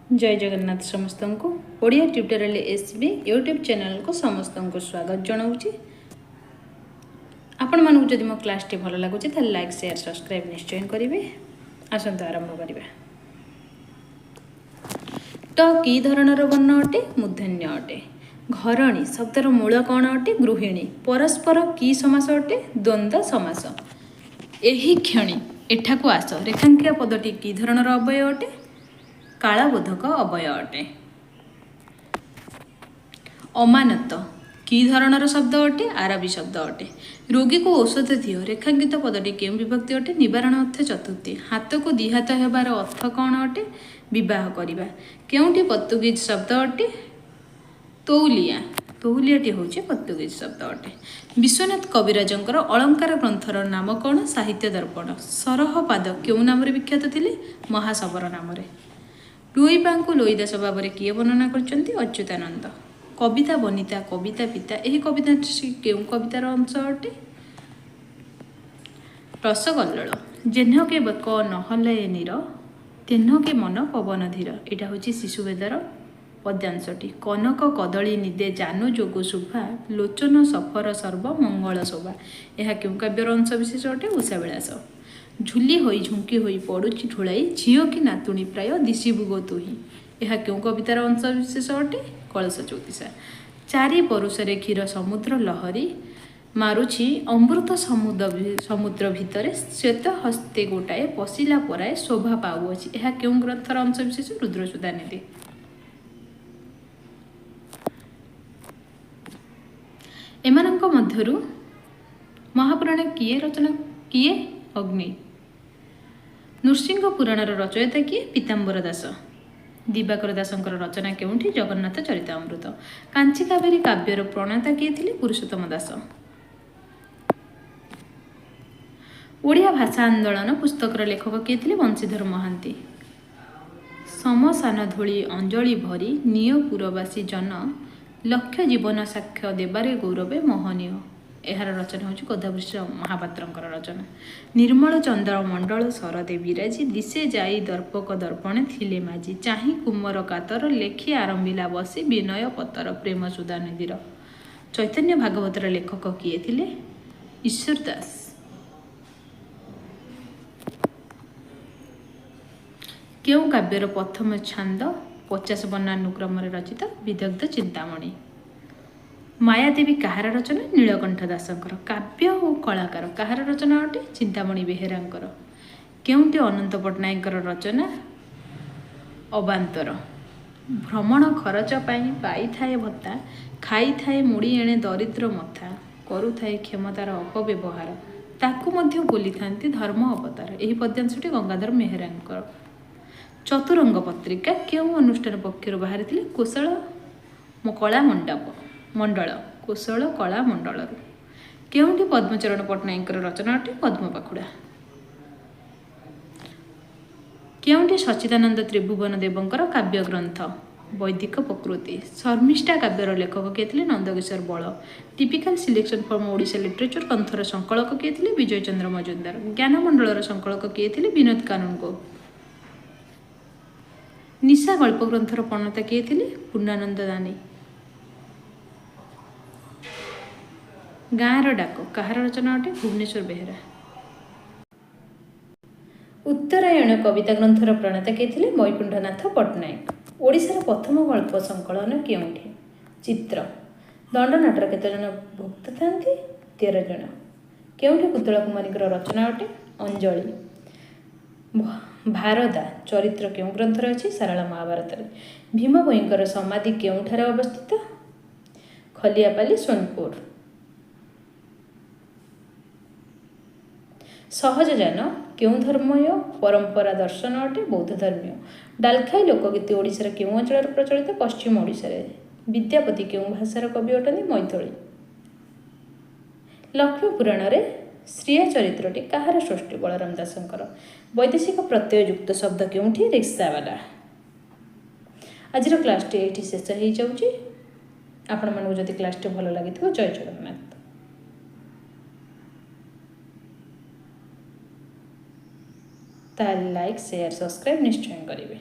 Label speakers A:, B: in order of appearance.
A: जय जगन्नाथ समस्त को Odia tutorial SB YouTube channel को समस्त को स्वागत जनाऊँगी। आपण मानक जदि मो क्लास टी भल लगुच लाइक शेयर सब्सक्राइब निश्चय करेंगे। आसतु आरंभ करिबा। तो कि धरणर वर्ण अटे मूर्धन्य अटे। घरणी शब्दर मूल कौन अटे गृहिणी। परस्पर कि समास अटे द्वंद्व समास। एही क्षणी एठाकू आस रेखांकिया पदटी कि धरणर अव्यय अटे कालबोधक अव्यय अटे। अमानत कि धरणर शब्द अटे आरबी शब्द अटे। रोगी को औषध दियो रेखांकित पदटी केउं विभक्ति अटे निवारण अर्थ चतुर्थी। हाथ को दिहात हेबार अर्थ कौन अटे विवाह करिबा। केउंटी पर्तुगीज शब्द अटे तौलिया। तौलियाटी होची पर्तुगीज शब्द अटे। विश्वनाथ कविराजंकर अलंकार ग्रंथर नाम कौन साहित्य दर्पण। सरहपाद केउं नाम विख्यात थिले महासबर नाम। रुईपांकु लोईदास भाव में किए वर्णना करछन्ति अच्युतानंद। कविता बनिता कविता पिता यही कविता केउं कवितार अंश अटे रसगल्लोल। जेन्हके बेक नहले नीर तेन्हके मन पवन धीर। यहाँ हूँ शिशुवेदर पद्यांशटी। कनक कदली निदे जानू जोगु शुभा लोचन सफर सर्व मंगल शोभा। यह क्यों काव्यर अंश विशेष अटे उषाविलास। झुली होई झुंकी होई पड़ुची ढुलाई झील कि नातुणी प्राय दिशिबु गो तुही। यह क्यों कवितार अंश विशेष अटे कलश चौतीसा। चारि परुषरे क्षीर समुद्र लहरी मारुछि अमृत समुद्र भितर श्वेत हस्ते गोटाए पशिला पराए शोभा पाउअछि। यह क्यों ग्रंथर अंश विशेष रुद्रसुधानिधि। एमानंक मध्यरु महापुराण किए रचना किए अग्नि। नृसिंह पुराणर रचयिता किए पीताम्बर दास। दिवाकर दासंकर रचना केउंठी जगन्नाथ चरितामृत। कांची कावेरी काव्यर प्रणेता किए थिले पुरुषोत्तम दास। ओडिया भाषा आंदोलन पुस्तकर लेखक किए थिले बंशीधर महांती। समसान धूली अंजलि भरी निय पुरवासी जन लक्ष्य जीवन साक्ष्य देवारे गौरवे मोहनीय। यार रचना हूँ गोदावृष महापात्रंकर रचना। निर्मल चंद्र मंडल शरदे विराजी दिशे जाई दर्पक दर्पणे थिले माजी। चाही कुमर कातर लेखी आरंभिला बसी विनय पतर प्रेम सुधा निधिर। चैतन्य भागवतर लेखक किए थिले ईश्वर दास। केउं काव्यर प्रथम छांद 50 वर्णानुक्रम रचित विदग्ध चिंतामणि। मायादेवी कहार रचना नीलकंठ दासंकर। काव्य और कलाकार कहार रचना अटे चिंतामणि बेहेरांकर। केउंटी अनंत पट्टनायकर रचना अबांतर। भ्रमण खरच पाई थाए भत्ता खाई थाए मुड़ी एणे दरिद्र मथा करुथाए क्षमतार अपव्यवहार ताकू मध्य बोली थांती धर्म अवतार। यही पद्यांशटी गंगाधर मेहरांकर। चतुरंग पत्रिका केउं अनुष्ठान पक्षर बाहरी थिले कोशल कला मंडल कोशल कला मंडल। केउंठी पद्मचरण पट्टनायकर रचना अटे पद्म पाखुड़ा। केउंठी सच्चिदानंद त्रिभुवन देवंकर काव्य ग्रंथ वैदिक प्रकृति। शर्मिष्ठा काव्यर लेखक किए थिले Nandakishore Bal. Typical selection from Odisha literature ग्रंथर संकलक किए थिले विजय चंद्र मजुमदार। ज्ञानमंडलर संकलक किए थिले विनोद कानूनगो। निशा गल्प ग्रंथर प्रणेता किए थिले पूर्णानंद दानी। गाँर डाक कहार रचना अटे भुवनेश्वर बेहेरा। उत्तरायण कविता ग्रंथर प्रणेता किए थिले वैकुंठनाथ पट्टनायक। ओडिशार प्रथम गल्प संकलन केउंठी चित्र। दंडनाटर केते जन भुक्त थांती 13 जन। केउंठी कुतला कुमारीकर रचना अटे अंजलि। भारदा चरित्र केउं ग्रंथर अछि सारला महाभारत। भीम भोईंकर समाधि केउंठारे अवस्थित खलियापाली सोनपुर। सहजजान केउं धर्मय परंपरा दर्शन अटे बौद्ध धर्मीय। डालखाई लोकगीति ओडिशार केउं अंचल प्रचलित पश्चिम ओडिशा। विद्यापति केउं भाषार कवि अटନ୍ତି मैथिली। लक्ष्मी पुराण रे श्रिया चरित्रटी कहार सृष्टि बलराम दासंकर। वैदेशिक प्रत्ययुक्त शब्द केउंठी रिक्सावाला। आज क्लास टी एठी शेष हो जाउची। आपण मानकु जदि क्लास टी भल लागिथिबो जय जगन्नाथ। लाइक शेयर सब्सक्राइब निश्चय करेंगे।